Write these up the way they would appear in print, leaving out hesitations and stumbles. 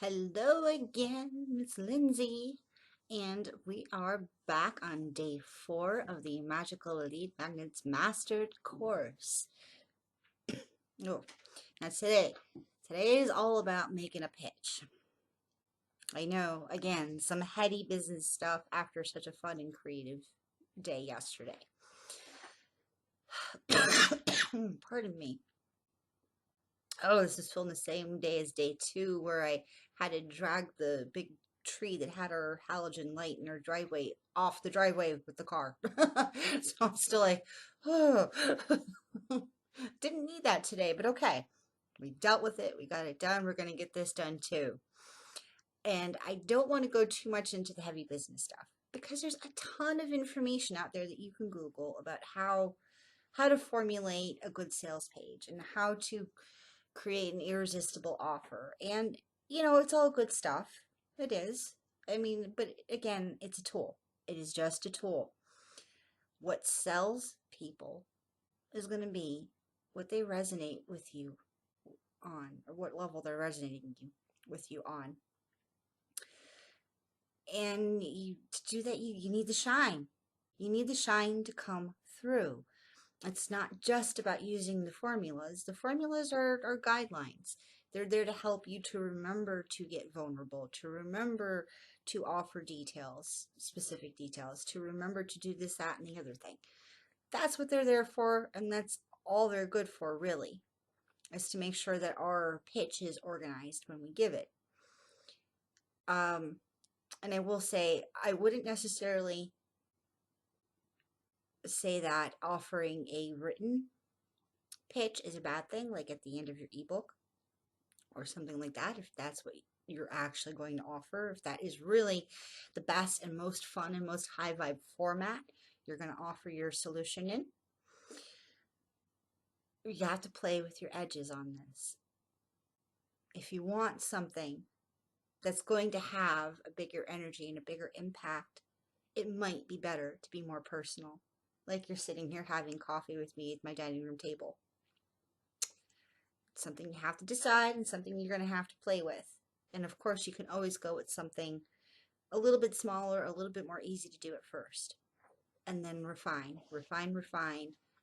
Hello again, Miss Lindsay, and we are back on day 4 of the Magical Elite Magnets Mastered course. Oh, now today is all about making a pitch. I know, again, some heady business stuff after such a fun and creative day yesterday. Pardon me. Oh, this is filmed the same day as day 2 where I had to drag the big tree that had our halogen light in our driveway off the driveway with the car. So I'm still like, oh, didn't need that today, but okay. We dealt with it. We got it done. We're going to get this done too. And I don't want to go too much into the heavy business stuff because there's a ton of information out there that you can Google about how to formulate a good sales page and how to create an irresistible offer. And, it's all good stuff. It is. I mean, but again, it's a tool. It is just a tool. What sells people is going to be what they resonate with you on, or what level they're resonating with you on. And to do that, you need the shine. You need the shine to come through. It's not just about using the formulas. The formulas are guidelines. They're there to help you to remember to get vulnerable, to remember to offer details, specific details, to remember to do this, that, and the other thing. That's what they're there for, and that's all they're good for, really, is to make sure that our pitch is organized when we give it. And I will say, I wouldn't necessarily say that offering a written pitch is a bad thing, like at the end of your ebook or something like that, if that's what you're actually going to offer, if that is really the best and most fun and most high vibe format you're going to offer your solution in. You have to play with your edges on this. If you want something that's going to have a bigger energy and a bigger impact, it might be better to be more personal, like you're sitting here having coffee with me at my dining room table. It's something you have to decide and something you're going to have to play with. And of course, you can always go with something a little bit smaller, a little bit more easy to do at first. And then refine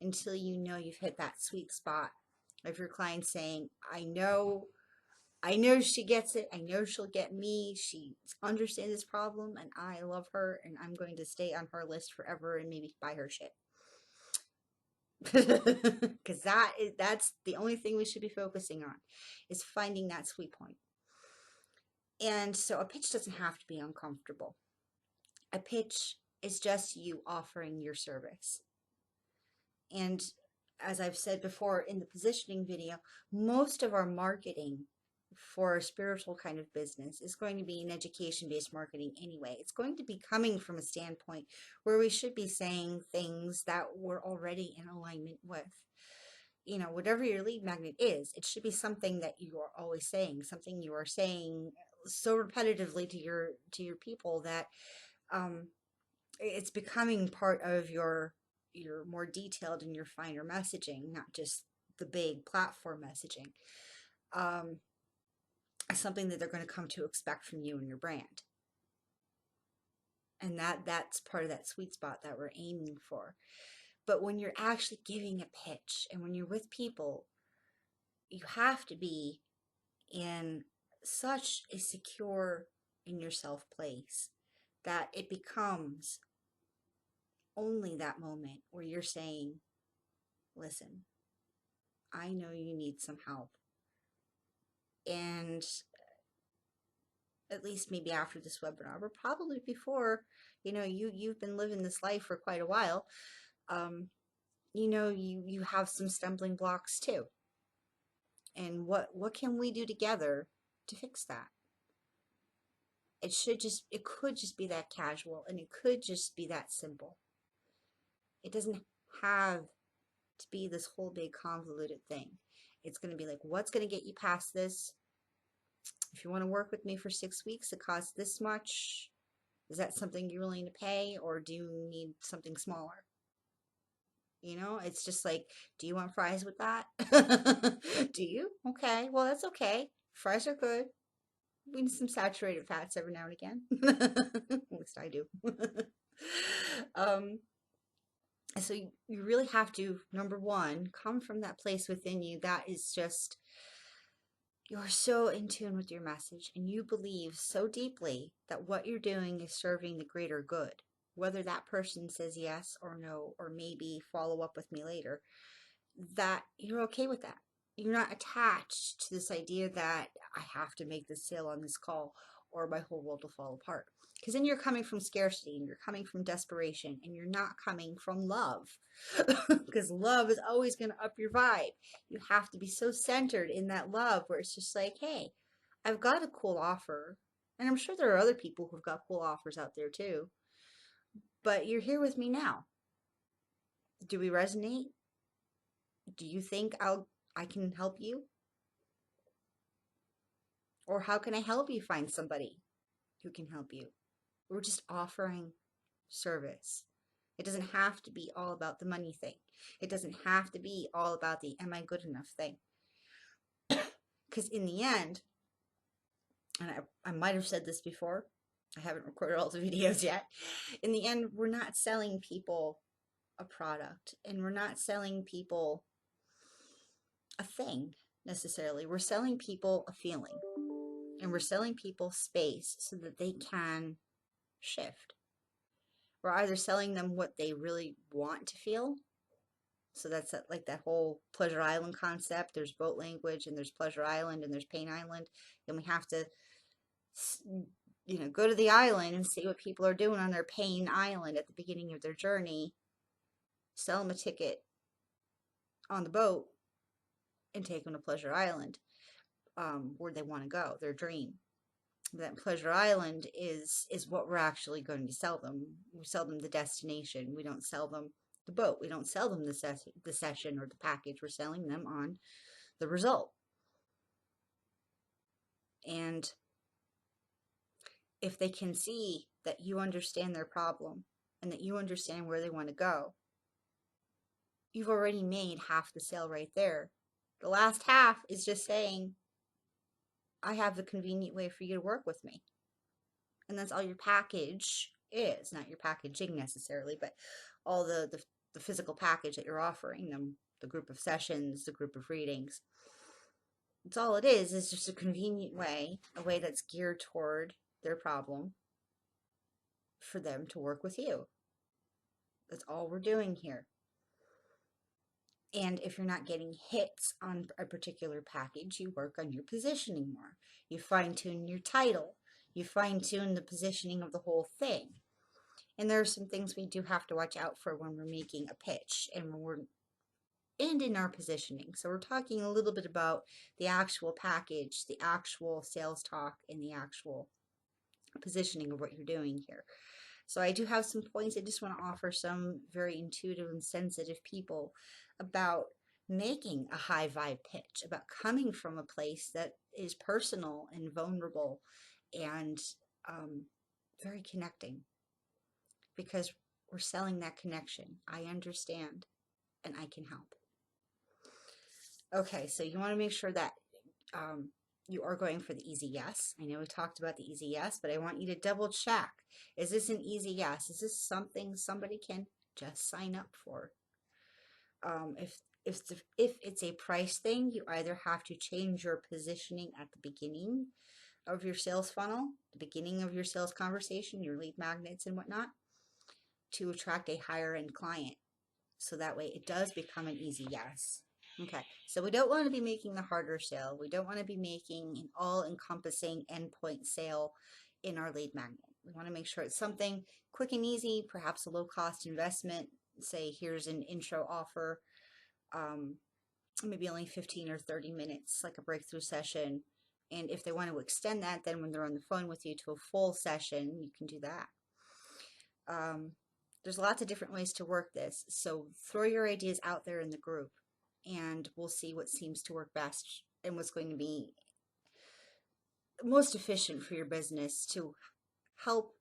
until you know you've hit that sweet spot of your client saying, I know she gets it. I know she'll get me. She understands this problem and I love her and I'm going to stay on her list forever and maybe buy her shit. Because that's the only thing we should be focusing on, is finding that sweet point. And so a pitch doesn't have to be uncomfortable. A pitch is just you offering your service. And as I've said before in the positioning video, most of our marketing for a spiritual kind of business is going to be an education-based marketing anyway. It's going to be coming from a standpoint where we should be saying things that we're already in alignment with. Whatever your lead magnet is, it should be something that you are always saying, something you are saying so repetitively to your people that it's becoming part of your more detailed and your finer messaging, not just the big platform messaging. Something that they're going to come to expect from you and your brand. And that's part of that sweet spot that we're aiming for. But when you're actually giving a pitch and when you're with people, you have to be in such a secure in yourself place that it becomes only that moment where you're saying, listen, I know you need some help. And at least maybe after this webinar, but probably before, you've been living this life for quite a while, you have some stumbling blocks too. And what can we do together to fix that? It could just be that casual, and it could just be that simple. It doesn't have to be this whole big convoluted thing. It's going to be like, what's going to get you past this? If you want to work with me for 6 weeks, it costs this much. Is that something you're willing to pay, or do you need something smaller? It's just like, do you want fries with that? Do you? Okay, well, that's okay. Fries are good. We need some saturated fats every now and again. At least I do. um, so you really have to, number one, come from that place within you that is just, you're so in tune with your message and you believe so deeply that what you're doing is serving the greater good. Whether that person says yes or no, or maybe follow up with me later, that you're okay with that. You're not attached to this idea that I have to make this sale on this call or my whole world will fall apart. Because then you're coming from scarcity and you're coming from desperation and you're not coming from love. Because love is always going to up your vibe. You have to be so centered in that love where it's just like, hey, I've got a cool offer. And I'm sure there are other people who've got cool offers out there too. But you're here with me now. Do we resonate? Do you think I can help you? Or how can I help you find somebody who can help you? We're just offering service. It doesn't have to be all about the money thing. It doesn't have to be all about the am I good enough thing. Because in the end, and I might have said this before, I haven't recorded all the videos yet. In the end, we're not selling people a product and we're not selling people a thing necessarily. We're selling people a feeling and we're selling people space so that they can shift. We're either selling them what they really want to feel. So that's like that whole Pleasure Island concept. There's boat language and there's Pleasure Island and there's Pain Island. And we have to, go to the island and see what people are doing on their Pain Island at the beginning of their journey. Sell them a ticket on the boat and take them to Pleasure Island, where they want to go, their dream. That Pleasure Island is what we're actually going to sell them. We sell them the destination. We don't sell them the boat. We don't sell them the session or the package. We're selling them on the result. And if they can see that you understand their problem and that you understand where they want to go, you've already made half the sale right there. The last half is just saying, I have the convenient way for you to work with me. And that's all your package is. Not your packaging necessarily, but all the physical package that you're offering them, the group of sessions, the group of readings. It's all it is just a convenient way, a way that's geared toward their problem for them to work with you. That's all we're doing here. And if you're not getting hits on a particular package, you work on your positioning more. You fine-tune your title. You fine-tune the positioning of the whole thing. And there are some things we do have to watch out for when we're making a pitch and in our positioning. So we're talking a little bit about the actual package, the actual sales talk, and the actual positioning of what you're doing here. So I do have some points I just want to offer some very intuitive and sensitive people about making a high vibe pitch, about coming from a place that is personal and vulnerable and very connecting, because we're selling that connection. I understand and I can help. Okay, so you want to make sure that you are going for the easy yes. I know we talked about the easy yes, but I want you to double check. Is this an easy yes? Is this something somebody can just sign up for? If it's a price thing, you either have to change your positioning at the beginning of your sales funnel, the beginning of your sales conversation, your lead magnets and whatnot, to attract a higher end client. So that way it does become an easy yes. Okay, so we don't want to be making the harder sale. We don't want to be making an all-encompassing endpoint sale in our lead magnet. We want to make sure it's something quick and easy, perhaps a low-cost investment. Say, here's an intro offer, maybe only 15 or 30 minutes, like a breakthrough session. And if they want to extend that, then when they're on the phone with you to a full session, you can do that. There's lots of different ways to work this. So throw your ideas out there in the group and we'll see what seems to work best and what's going to be most efficient for your business to help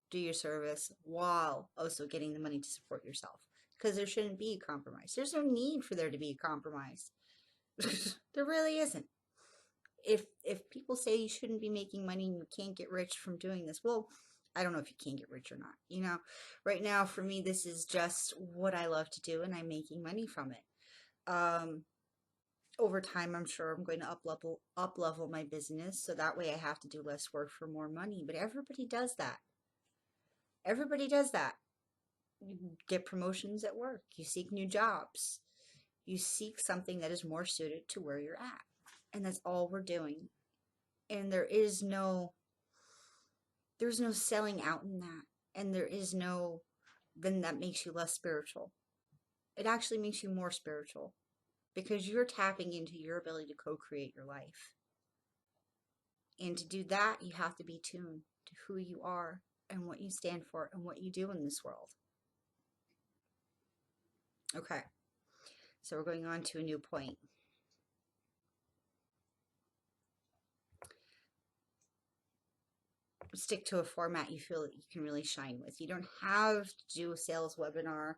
do your service while also getting the money to support yourself. Because there shouldn't be a compromise. There's no need for there to be a compromise. There really isn't. if people say you shouldn't be making money and you can't get rich from doing this, well, I don't know if you can get rich or not. Right now for me, this is just what I love to do, and I'm making money from it. Over time, I'm sure I'm going to up level my business, so that way I have to do less work for more money. But everybody does that. Everybody does that. You get promotions at work. You seek new jobs. You seek something that is more suited to where you're at. And that's all we're doing. And there's no selling out in that. And there is no, then that makes you less spiritual. It actually makes you more spiritual because you're tapping into your ability to co-create your life. And to do that, you have to be tuned to who you are and what you stand for and what you do in this world. Okay, so we're going on to a new point. Stick to a format you feel that you can really shine with. You don't have to do a sales webinar.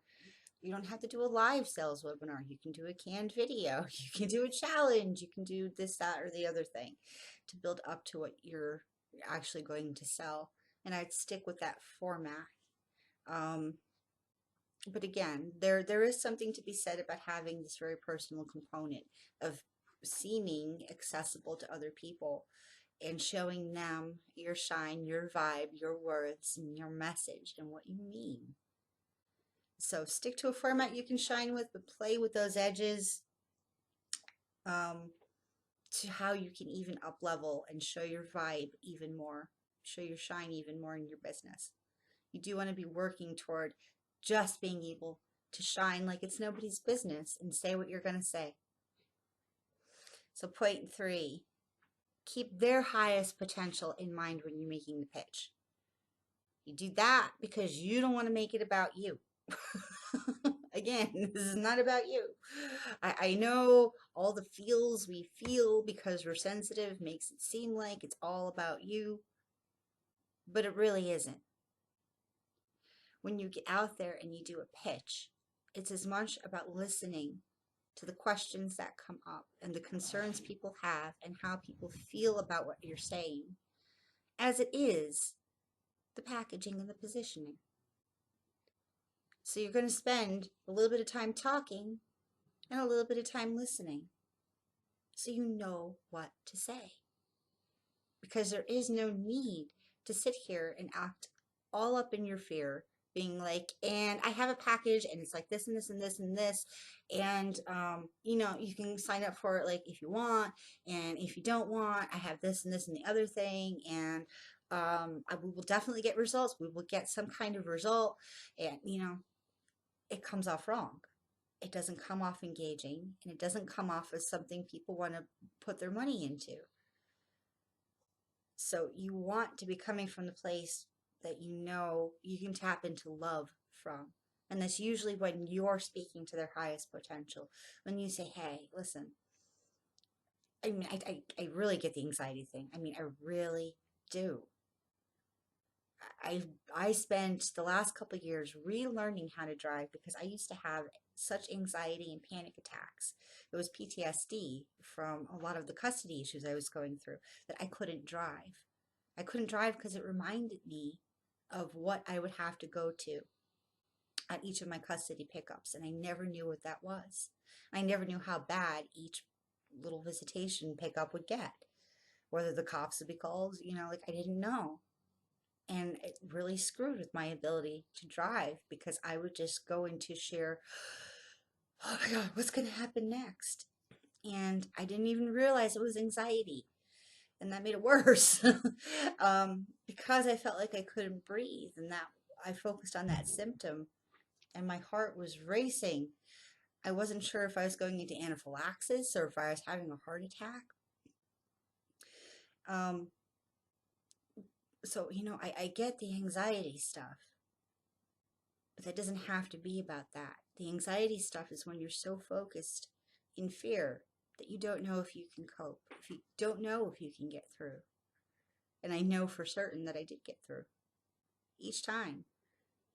You don't have to do a live sales webinar. You can do a canned video. You can do a challenge. You can do this, that, or the other thing to build up to what you're actually going to sell. And I'd stick with that format. But again, there is something to be said about having this very personal component of seeming accessible to other people and showing them your shine, your vibe, your words, and your message and what you mean. So stick to a format you can shine with, but play with those edges to how you can even up level and show your vibe even more, show your shine even more in your business. You do want to be working toward just being able to shine like it's nobody's business and say what you're going to say. So point 3, keep their highest potential in mind when you're making the pitch. You do that because you don't want to make it about you. Again, this is not about you. I know all the feels we feel because we're sensitive makes it seem like it's all about you, but it really isn't. When you get out there and you do a pitch, it's as much about listening to the questions that come up and the concerns people have and how people feel about what you're saying, as it is the packaging and the positioning. So you're going to spend a little bit of time talking and a little bit of time listening so you know what to say. Because there is no need to sit here and act all up in your fear, being like, and I have a package and it's like this and this and this and this, and you can sign up for it like if you want, and if you don't want, I have this and this and the other thing, and we will definitely get results. We will get some kind of result, and it comes off wrong. It doesn't come off engaging, and it doesn't come off as something people want to put their money into. So you want to be coming from the place that you know you can tap into love from. And that's usually when you're speaking to their highest potential. When you say, hey, listen, I mean, I really get the anxiety thing. I mean, I really do. I spent the last couple of years relearning how to drive because I used to have such anxiety and panic attacks. It was PTSD from a lot of the custody issues I was going through that I couldn't drive. I couldn't drive because it reminded me of what I would have to go to at each of my custody pickups, and I never knew what that was. I never knew how bad each little visitation pickup would get, whether the cops would be called, I didn't know. And it really screwed with my ability to drive because I would just go into sheer, oh my God, what's going to happen next? And I didn't even realize it was anxiety. And that made it worse because I felt like I couldn't breathe, and that I focused on that symptom and my heart was racing. I wasn't sure if I was going into anaphylaxis or if I was having a heart attack. So, I get the anxiety stuff, but that doesn't have to be about that. The anxiety stuff is when you're so focused in fear that you don't know if you can cope, if you don't know if you can get through. And I know for certain that I did get through each time.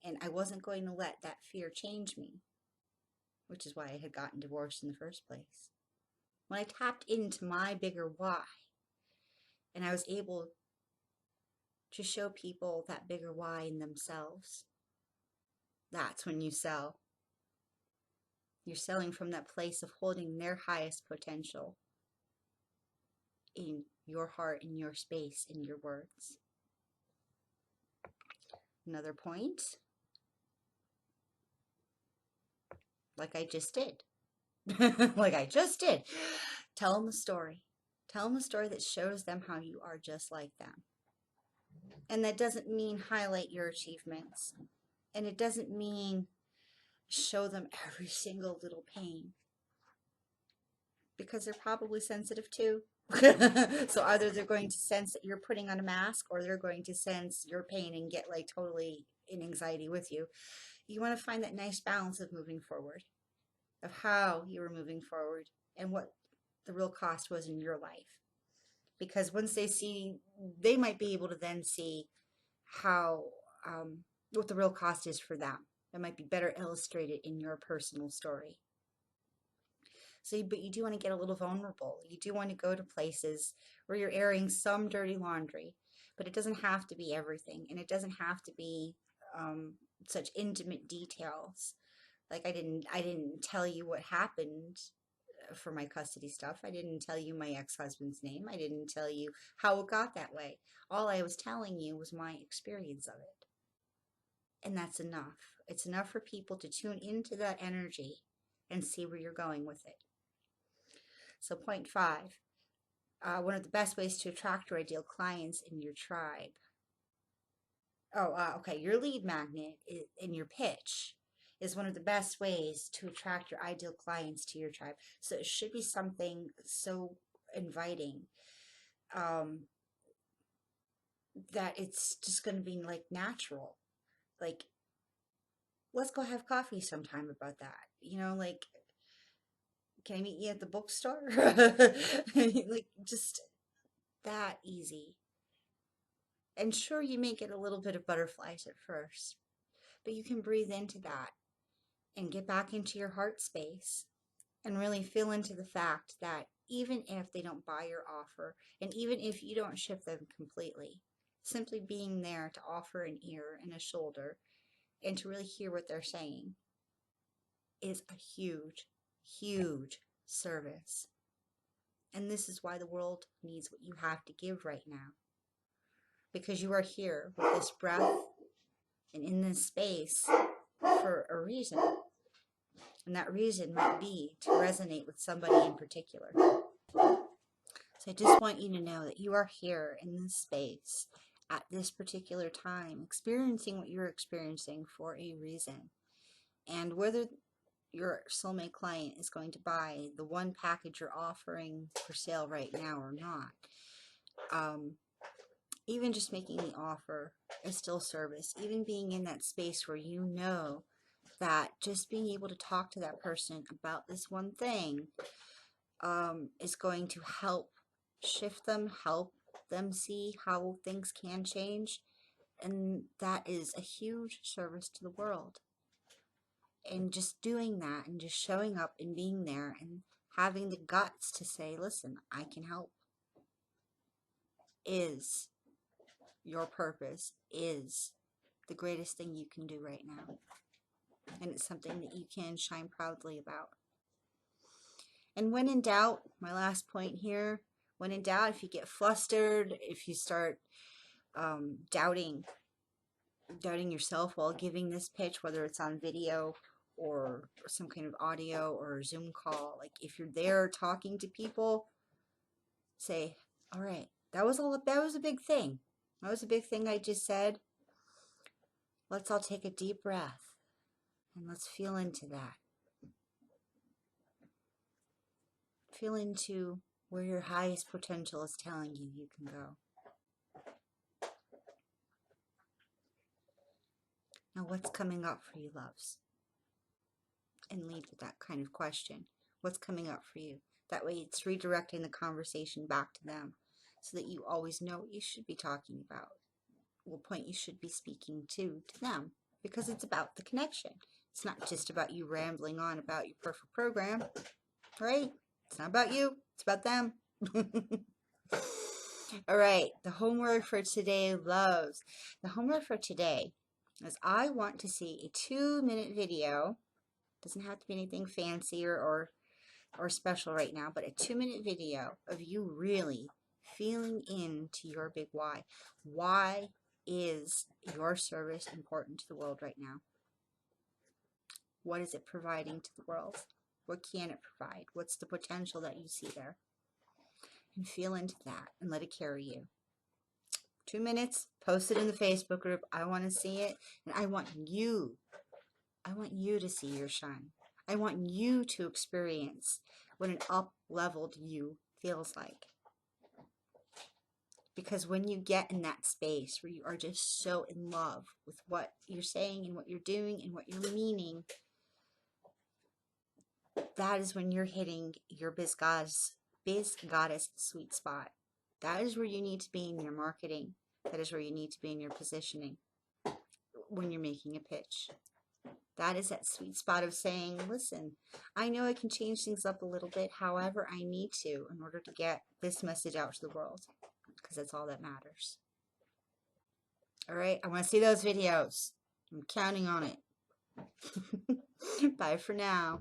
And I wasn't going to let that fear change me, which is why I had gotten divorced in the first place. When I tapped into my bigger why, And I was able to show people that bigger why in themselves. That's when you sell. You're selling from that place of holding their highest potential in your heart, in your space, in your words. Another point, like I just did. Like I just did. Tell them a story. Tell them a story that shows them how you are just like them. And that doesn't mean highlight your achievements. And it doesn't mean show them every single little pain. Because they're probably sensitive too. So either they're going to sense that you're putting on a mask, or they're going to sense your pain and get like totally in anxiety with you. You want to find that nice balance of moving forward, of how you were moving forward and what the real cost was in your life. Because once they see, they might be able to then see how, what the real cost is for them. It might be better illustrated in your personal story. So, but you do want to get a little vulnerable. You do want to go to places where you're airing some dirty laundry, but it doesn't have to be everything, and it doesn't have to be such intimate details. Like I didn't tell you what happened for my custody stuff. I didn't tell you my ex-husband's name. I didn't tell you how it got that way. All I was telling you was my experience of it. And that's enough. It's enough for people to tune into that energy and see where you're going with it. So point 5, one of the best ways to attract your ideal clients in your tribe. Okay, your lead magnet in your pitch is one of the best ways to attract your ideal clients to your tribe. So it should be something so inviting that it's just going to be like natural. Like, let's go have coffee sometime about that. You know, like, can I meet you at the bookstore? Like, just that easy. And sure, you may get a little bit of butterflies at first, but you can breathe into that and get back into your heart space and really feel into the fact that even if they don't buy your offer, and even if you don't ship them completely, simply being there to offer an ear and a shoulder and to really hear what they're saying is a huge, huge service. And this is why the world needs what you have to give right now. Because you are here with this breath and in this space for a reason. And that reason might be to resonate with somebody in particular. So I just want you to know that you are here in this space at this particular time, experiencing what you're experiencing for a reason. And whether your soulmate client is going to buy the one package you're offering for sale right now or not, even just making the offer is still service. Even being in that space where you know that just being able to talk to that person about this one thing is going to help shift them, help them see how things can change. And that is a huge service to the world. And just doing that and just showing up and being there and having the guts to say, listen, I can help, is your purpose, is the greatest thing you can do right now. And it's something that you can shine proudly about. And when in doubt, my last point here, when in doubt, if you get flustered, if you start doubting yourself while giving this pitch, whether it's on video or some kind of audio or a Zoom call, like if you're there talking to people, say, all right, that was a big thing. That was a big thing I just said. Let's all take a deep breath and let's feel into that. Feel into where your highest potential is telling you you can go. Now, what's coming up for you, loves? And lead with that kind of question. What's coming up for you? That way it's redirecting the conversation back to them so that you always know what you should be talking about, what point you should be speaking to them, because it's about the connection. It's not just about you rambling on about your perfect program, right? It's not about you. It's about them. All right, the homework for today, loves. The homework for today is I want to see a 2-minute video. Doesn't have to be anything fancy or special right now, but a 2-minute video of you really feeling into your big why. Why is your service important to the world right now? What is it providing to the world? What can it provide? What's the potential that you see there? And feel into that and let it carry you. 2 minutes, post it in the Facebook group. I want to see it, and I want you to see your shine. I want you to experience what an up-leveled you feels like. Because when you get in that space where you are just so in love with what you're saying and what you're doing and what you're meaning, that is when you're hitting your biz goddess sweet spot. That is where you need to be in your marketing. That is where you need to be in your positioning when you're making a pitch. That is that sweet spot of saying, listen, I know I can change things up a little bit, however I need to in order to get this message out to the world, because that's all that matters. All right, I want to see those videos. I'm counting on it. Bye for now.